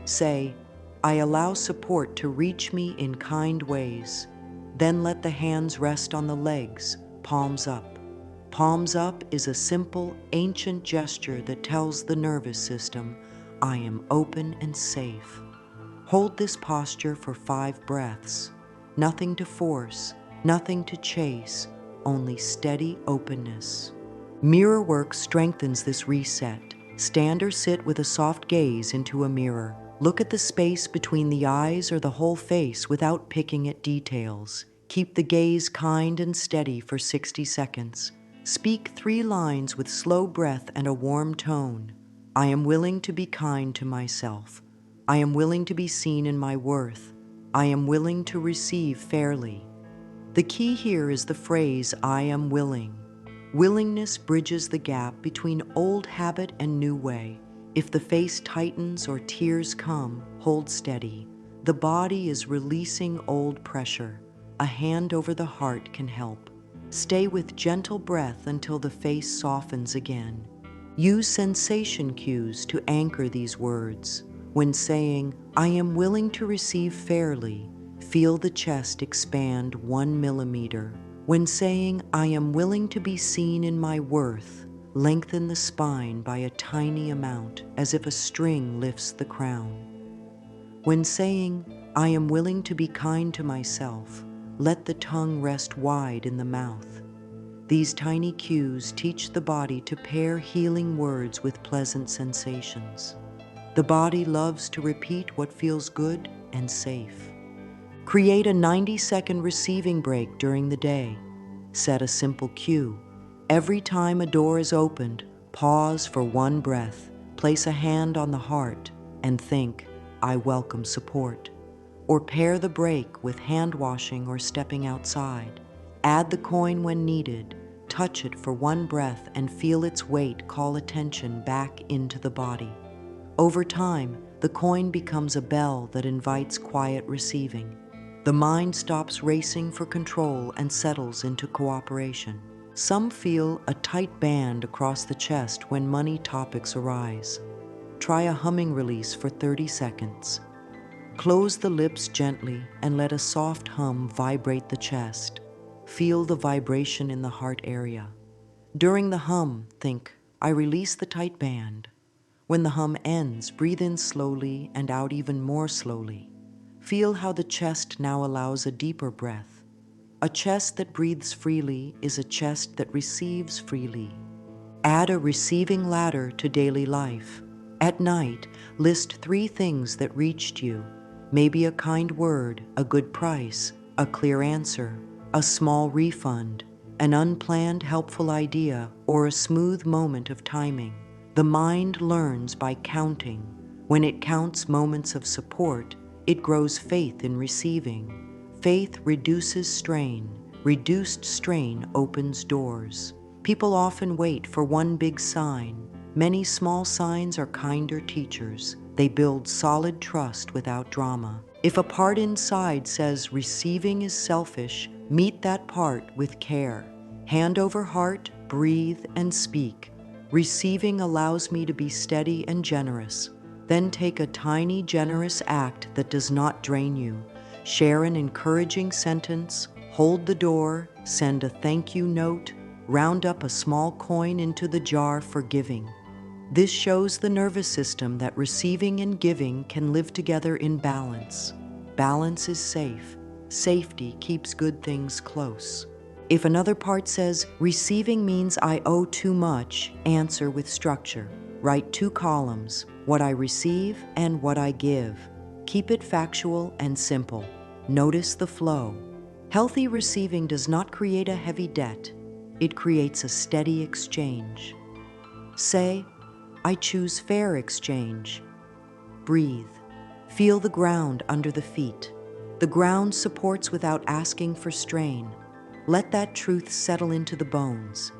Say, "I allow support to reach me in kind ways." Then let the hands rest on the legs, palms up. Palms up is a simple, ancient gesture that tells the nervous system, "I am open and safe." Hold this posture for 5 breaths. Nothing to force, nothing to chase, only steady openness. Mirror work strengthens this reset. Stand or sit with a soft gaze into a mirror. Look at the space between the eyes or the whole face without picking at details. Keep the gaze kind and steady for 60 seconds. Speak 3 lines with slow breath and a warm tone. I am willing to be kind to myself. I am willing to be seen in my worth. I am willing to receive fairly. The key here is the phrase, "I am willing." Willingness bridges the gap between old habit and new way. If the face tightens or tears come, hold steady. The body is releasing old pressure. A hand over the heart can help. Stay with gentle breath until the face softens again. Use sensation cues to anchor these words. When saying, "I am willing to receive fairly," feel the chest expand 1 millimeter. When saying, "I am willing to be seen in my worth," lengthen the spine by a tiny amount, as if a string lifts the crown. When saying, "I am willing to be kind to myself," let the tongue rest wide in the mouth. These tiny cues teach the body to pair healing words with pleasant sensations. The body loves to repeat what feels good and safe. Create a 90-second receiving break during the day. Set a simple cue. Every time a door is opened, pause for 1 breath, place a hand on the heart, and think, "I welcome support." Or pair the break with hand washing or stepping outside. Add the coin when needed, touch it for 1 breath, and feel its weight call attention back into the body. Over time, the coin becomes a bell that invites quiet receiving. The mind stops racing for control and settles into cooperation. Some feel a tight band across the chest when money topics arise. Try a humming release for 30 seconds. Close the lips gently and let a soft hum vibrate the chest. Feel the vibration in the heart area. During the hum, think, "I release the tight band." When the hum ends, breathe in slowly and out even more slowly. Feel how the chest now allows a deeper breath. A chest that breathes freely is a chest that receives freely. Add a receiving ladder to daily life. At night, list 3 things that reached you. Maybe a kind word, a good price, a clear answer, a small refund, an unplanned helpful idea, or a smooth moment of timing. The mind learns by counting. When it counts moments of support, it grows faith in receiving. Faith reduces strain. Reduced strain opens doors. People often wait for 1 big sign. Many small signs are kinder teachers. They build solid trust without drama. If a part inside says receiving is selfish, meet that part with care. Hand over heart, breathe and speak. Receiving allows me to be steady and generous. Then take a tiny, generous act that does not drain you. Share an encouraging sentence, hold the door, send a thank you note, round up a small coin into the jar for giving. This shows the nervous system that receiving and giving can live together in balance. Balance is safe. Safety keeps good things close. If another part says, receiving means I owe too much, answer with structure. Write 2 columns, what I receive and what I give. Keep it factual and simple. Notice the flow. Healthy receiving does not create a heavy debt. It creates a steady exchange. Say, I choose fair exchange. Breathe. Feel the ground under the feet. The ground supports without asking for strain. Let that truth settle into the bones.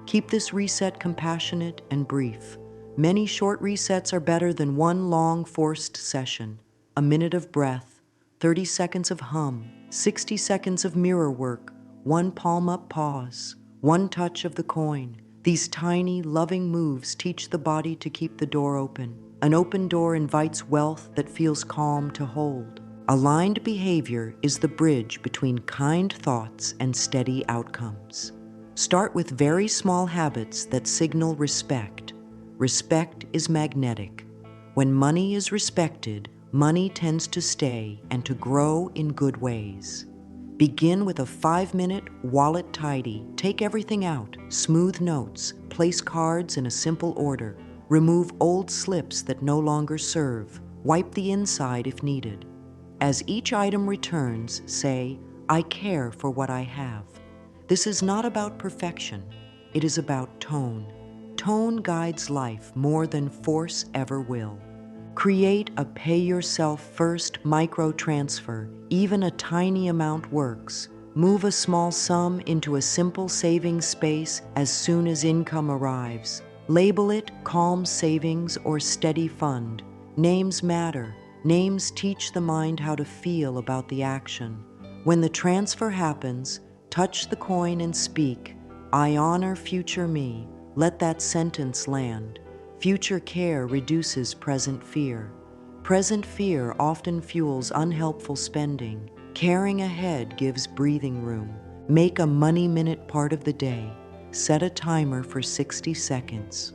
Keep this reset compassionate and brief. Many short resets are better than one long forced session. A minute of breath, 30 seconds of hum, 60 seconds of mirror work, 1 palm up pause, 1 touch of the coin. These tiny, loving moves teach the body to keep the door open. An open door invites wealth that feels calm to hold. Aligned behavior is the bridge between kind thoughts and steady outcomes. Start with very small habits that signal respect. Respect is magnetic. When money is respected, money tends to stay and to grow in good ways. Begin with a 5-minute wallet tidy. Take everything out, smooth notes, place cards in a simple order, remove old slips that no longer serve, wipe the inside if needed. As each item returns, say, I care for what I have. This is not about perfection. It is about tone. Tone guides life more than force ever will. Create a pay-yourself-first micro-transfer. Even a tiny amount works. Move a small sum into a simple savings space as soon as income arrives. Label it calm savings or steady fund. Names matter. Names teach the mind how to feel about the action. When the transfer happens, touch the coin and speak, I honor future me. Let that sentence land. Future care reduces present fear. Present fear often fuels unhelpful spending. Caring ahead gives breathing room. Make a money minute part of the day. Set a timer for 60 seconds.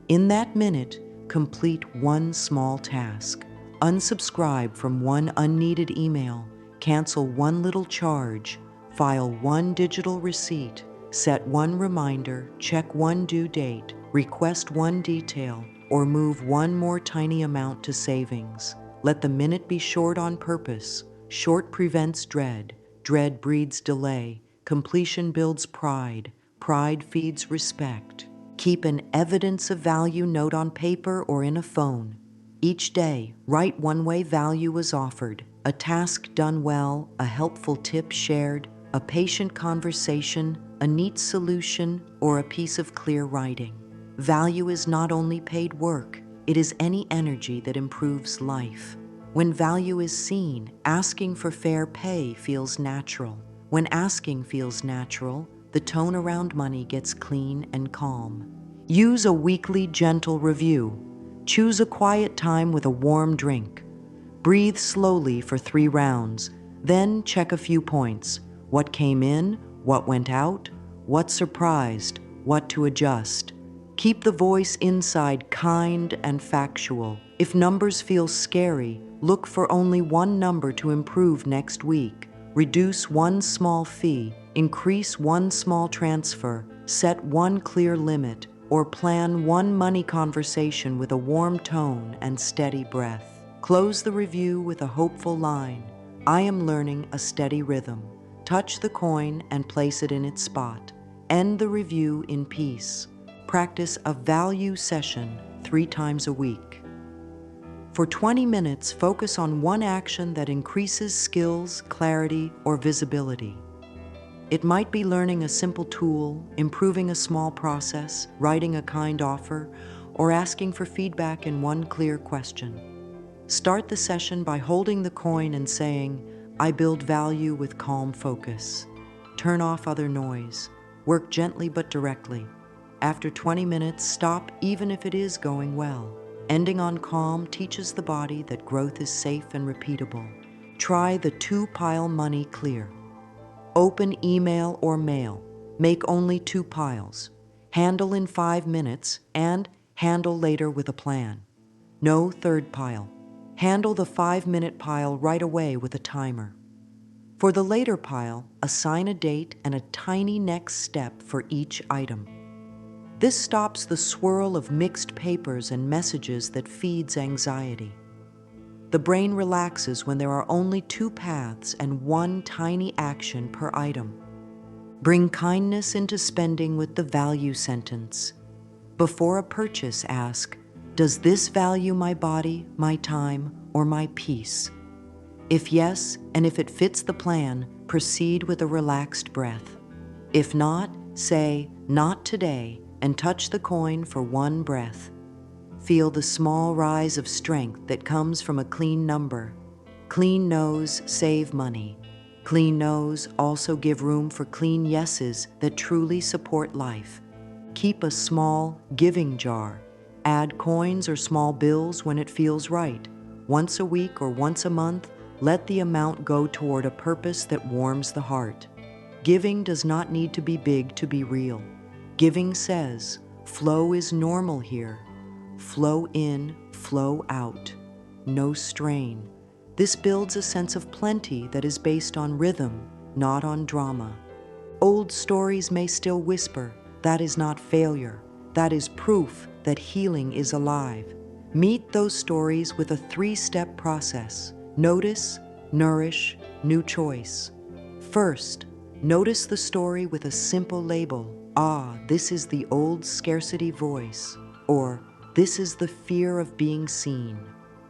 In that minute, complete one small task. Unsubscribe from one unneeded email. Cancel one little charge. File one digital receipt. Set one reminder. Check one due date. Request one detail, or move one more tiny amount to savings. Let the minute be short on purpose. Short prevents dread. Dread breeds delay. Completion builds pride. Pride feeds respect. Keep an evidence of value note on paper or in a phone. Each day, write one way value was offered, a task done well, a helpful tip shared, a patient conversation, a neat solution, or a piece of clear writing. Value is not only paid work, it is any energy that improves life. When value is seen, asking for fair pay feels natural. When asking feels natural, the tone around money gets clean and calm. Use a weekly gentle review. Choose a quiet time with a warm drink. Breathe slowly for 3 rounds, then check a few points. What came in, what went out, what surprised, what to adjust. Keep the voice inside kind and factual. If numbers feel scary, look for only one number to improve next week. Reduce one small fee, increase one small transfer, set one clear limit, or plan one money conversation with a warm tone and steady breath. Close the review with a hopeful line. I am learning a steady rhythm. Touch the coin and place it in its spot. End the review in peace. Practice a value session 3 times a week. For 20 minutes, focus on one action that increases skills, clarity, or visibility. It might be learning a simple tool, improving a small process, writing a kind offer, or asking for feedback in one clear question. Start the session by holding the coin and saying, I build value with calm focus. Turn off other noise. Work gently but directly. After 20 minutes, stop even if it is going well. Ending on calm teaches the body that growth is safe and repeatable. Try the two-pile money clear. Open email or mail. Make only 2 piles. Handle in 5 minutes and handle later with a plan. No third pile. Handle the 5-minute pile right away with a timer. For the later pile, assign a date and a tiny next step for each item. This stops the swirl of mixed papers and messages that feeds anxiety. The brain relaxes when there are only 2 paths and 1 tiny action per item. Bring kindness into spending with the value sentence. Before a purchase, ask, does this value my body, my time, or my peace? If yes, and if it fits the plan, proceed with a relaxed breath. If not, say, not today, and touch the coin for 1 breath. Feel the small rise of strength that comes from a clean number. Clean no's save money. Clean no's also give room for clean yeses that truly support life. Keep a small giving jar. Add coins or small bills when it feels right. Once a week or once a month, let the amount go toward a purpose that warms the heart. Giving does not need to be big to be real. Giving says, flow is normal here. Flow in, flow out. No strain. This builds a sense of plenty that is based on rhythm, not on drama. Old stories may still whisper, that is not failure. That is proof that healing is alive. Meet those stories with a 3-step process. Notice, nourish, new choice. First, notice the story with a simple label. Ah, this is the old scarcity voice. Or, this is the fear of being seen.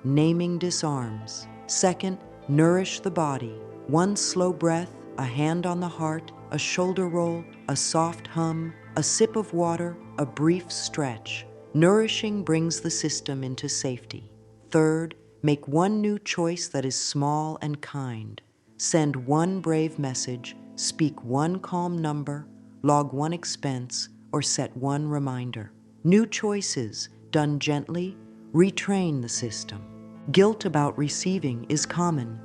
Naming disarms. Second, nourish the body. 1 slow breath, a hand on the heart, a shoulder roll, a soft hum, a sip of water, a brief stretch. Nourishing brings the system into safety. Third, make 1 new choice that is small and kind. Send 1 brave message, speak 1 calm number, log 1 expense, or set 1 reminder. New choices, done gently, retrain the system. Guilt about receiving is common.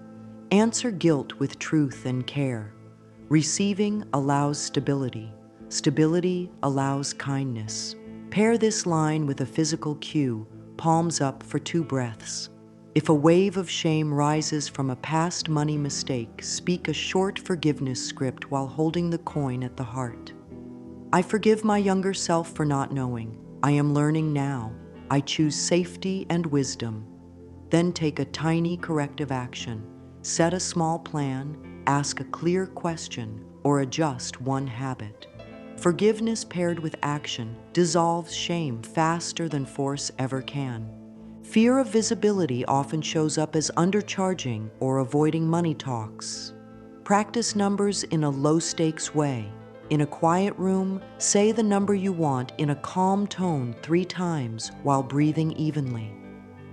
Answer guilt with truth and care. Receiving allows stability. Stability allows kindness. Pair this line with a physical cue, palms up for 2 breaths. If a wave of shame rises from a past money mistake, speak a short forgiveness script while holding the coin at the heart. I forgive my younger self for not knowing. I am learning now. I choose safety and wisdom. Then take a tiny corrective action. Set a small plan, ask a clear question, or adjust 1 habit. Forgiveness paired with action dissolves shame faster than force ever can. Fear of visibility often shows up as undercharging or avoiding money talks. Practice numbers in a low-stakes way. In a quiet room, say the number you want in a calm tone 3 times while breathing evenly.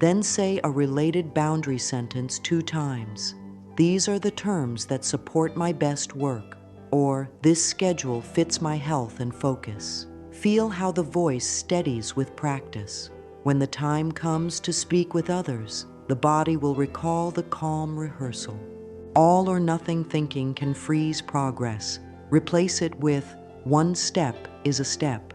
Then say a related boundary sentence 2 times. These are the terms that support my best work, or this schedule fits my health and focus. Feel how the voice steadies with practice. When the time comes to speak with others, the body will recall the calm rehearsal. All or nothing thinking can freeze progress. Replace it with 1 step is a step.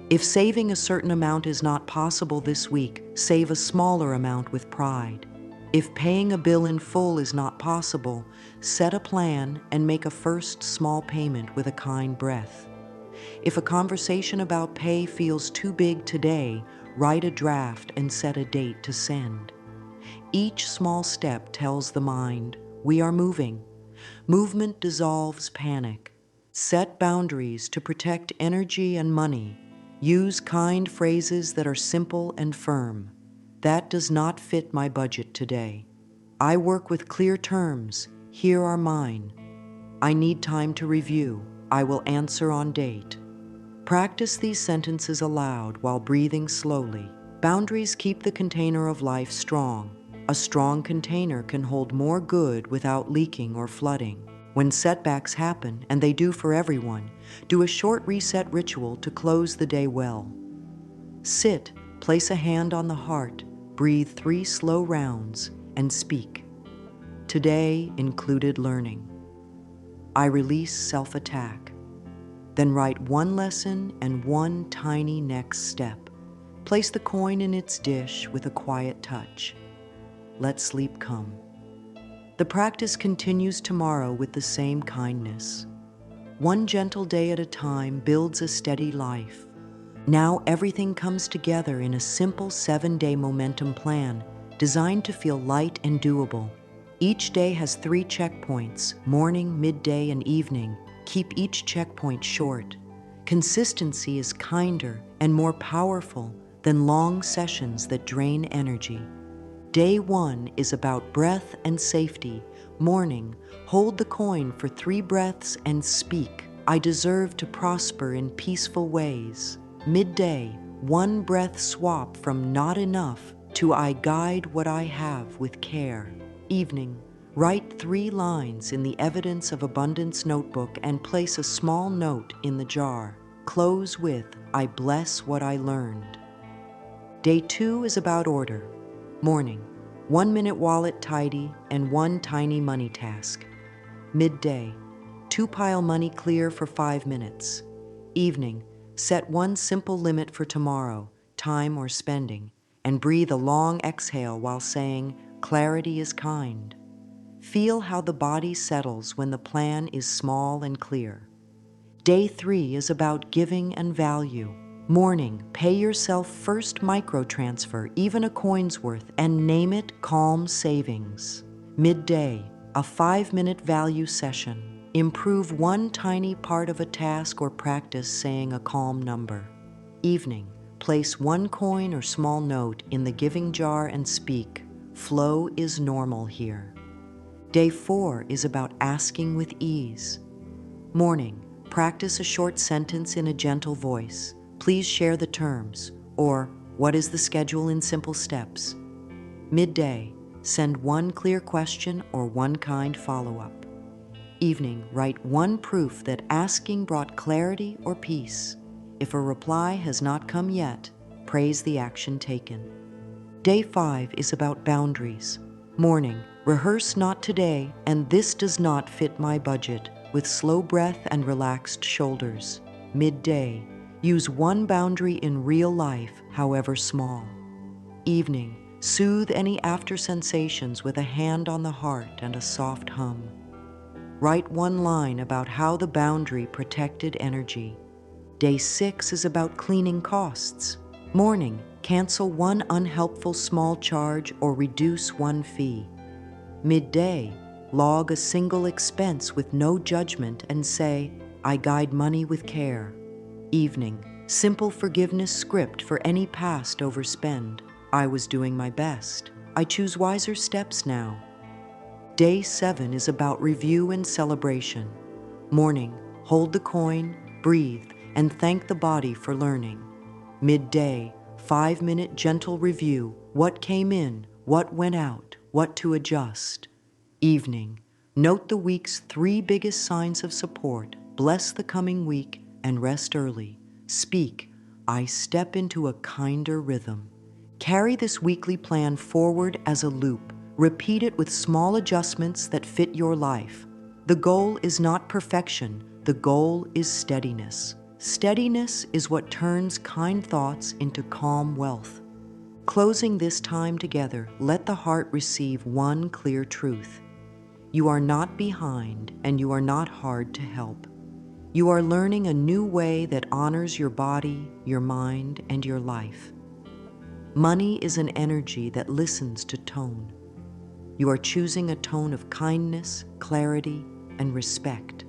If saving a certain amount is not possible this week, save a smaller amount with pride. If paying a bill in full is not possible, set a plan and make a first small payment with a kind breath. If a conversation about pay feels too big today, write a draft and set a date to send. Each small step tells the mind, we are moving. Movement dissolves panic. Set boundaries to protect energy and money. Use kind phrases that are simple and firm. That does not fit my budget today. I work with clear terms. Here are mine. I need time to review. I will answer on date. Practice these sentences aloud while breathing slowly. Boundaries keep the container of life strong. A strong container can hold more good without leaking or flooding. When setbacks happen, and they do for everyone, do a short reset ritual to close the day well. Sit, place a hand on the heart, breathe 3 slow rounds, and speak. Today included learning. I release self-attack. Then write 1 lesson and 1 tiny next step. Place the coin in its dish with a quiet touch. Let sleep come. The practice continues tomorrow with the same kindness. One gentle day at a time builds a steady life. Now everything comes together in a simple 7-day momentum plan designed to feel light and doable. Each day has 3 checkpoints: morning, midday, and evening. Keep each checkpoint short. Consistency is kinder and more powerful than long sessions that drain energy. Day 1 is about breath and safety. Morning, hold the coin for 3 breaths and speak. I deserve to prosper in peaceful ways. Midday, 1 breath swap from not enough to I guide what I have with care. Evening, write 3 lines in the Evidence of Abundance notebook and place a small note in the jar. Close with, I bless what I learned. Day 2 is about order. Morning, 1-minute wallet tidy and 1 tiny money task. Midday, 2 pile money clear for 5 minutes. Evening, set 1 simple limit for tomorrow, time or spending, and breathe a long exhale while saying, clarity is kind. Feel how the body settles when the plan is small and clear. Day 3 is about giving and value. Morning, pay yourself first micro transfer, even a coin's worth, and name it Calm Savings. Midday, a 5-minute value session. Improve 1 tiny part of a task or practice saying a calm number. Evening, place 1 coin or small note in the giving jar and speak. Flow is normal here. Day 4 is about asking with ease. Morning, practice a short sentence in a gentle voice. Please share the terms, or what is the schedule in simple steps? Midday, send 1 clear question or 1 kind follow-up. Evening, write 1 proof that asking brought clarity or peace. If a reply has not come yet, praise the action taken. Day 5 is about boundaries. Morning, rehearse not today and this does not fit my budget with slow breath and relaxed shoulders. Midday, use 1 boundary in real life, however small. Evening, soothe any after sensations with a hand on the heart and a soft hum. Write 1 line about how the boundary protected energy. Day 6 is about cleaning costs. Morning, cancel 1 unhelpful small charge or reduce 1 fee. Midday, log a single expense with no judgment and say, I guide money with care. Evening, simple forgiveness script for any past overspend. I was doing my best. I choose wiser steps now. Day 7 is about review and celebration. Morning, hold the coin, breathe, and thank the body for learning. Midday, 5-minute gentle review. What came in, what went out, what to adjust. Evening, note the week's 3 biggest signs of support. Bless the coming week and rest early. Speak, I step into a kinder rhythm. Carry this weekly plan forward as a loop. Repeat it with small adjustments that fit your life. The goal is not perfection. The goal is steadiness. Steadiness is what turns kind thoughts into calm wealth. Closing this time together, let the heart receive 1 clear truth. You are not behind and you are not hard to help. You are learning a new way that honors your body, your mind, and your life. Money is an energy that listens to tone. You are choosing a tone of kindness, clarity, and respect.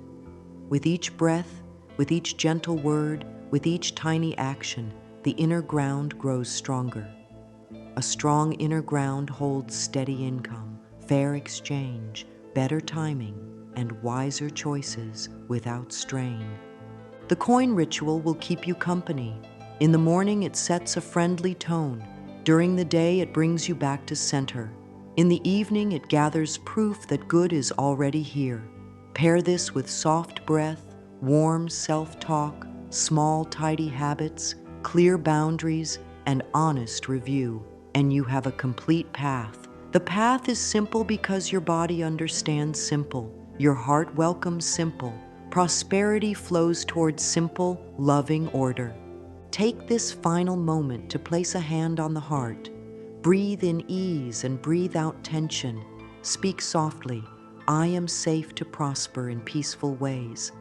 With each breath, with each gentle word, with each tiny action, the inner ground grows stronger. A strong inner ground holds steady income, fair exchange, better timing, and wiser choices without strain. The coin ritual will keep you company. In the morning, it sets a friendly tone. During the day, it brings you back to center. In the evening, it gathers proof that good is already here. Pair this with soft breath, warm self-talk, small tidy habits, clear boundaries, and honest review. and you have a complete path. The path is simple because your body understands simple. Your heart welcomes simple. Prosperity flows towards simple, loving order. Take this final moment to place a hand on the heart. Breathe in ease and breathe out tension. Speak softly, I am safe to prosper in peaceful ways.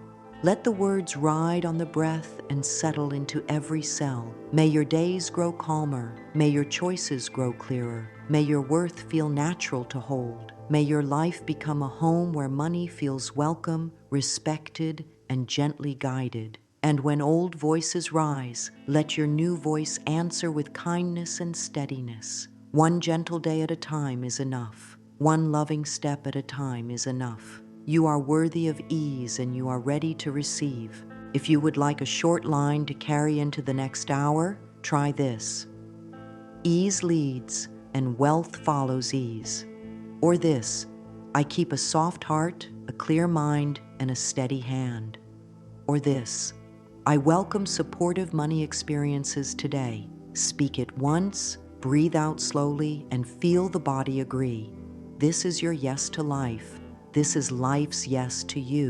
Let the words ride on the breath and settle into every cell. May your days grow calmer. May your choices grow clearer. May your worth feel natural to hold. May your life become a home where money feels welcome, respected, and gently guided. And when old voices rise, let your new voice answer with kindness and steadiness. One gentle day at a time is enough. One loving step at a time is enough. You are worthy of ease and you are ready to receive. If you would like a short line to carry into the next hour, try this. Ease leads and wealth follows ease. Or this, I keep a soft heart, a clear mind, and a steady hand. Or this, I welcome supportive money experiences today. Speak it once, breathe out slowly, and feel the body agree. This is your yes to life. This is life's yes to you.